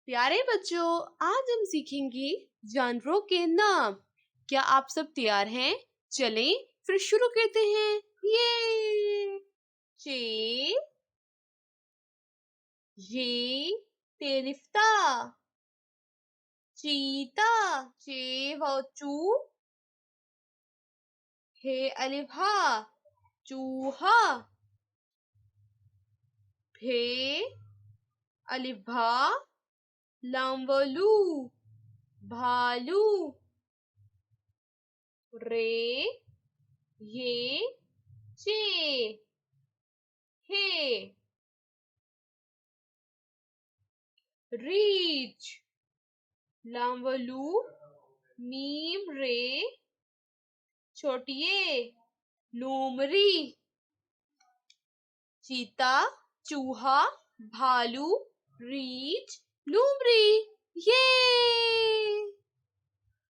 प्यारे बच्चों, आज हम सीखेंगे जानवरों के नाम। क्या आप सब तैयार हैं? चलें फिर शुरू करते हैं। ये चे ये तेरिफ्ता, चीता चे वो चू, हे अलिफा चूहा, भे अलिफा लामवलू भालू, रे ये चे हे रीछ लामवलू मीम रे छोटिये लोमरी, चीता चूहा भालू रीछ लोमड़ी। ये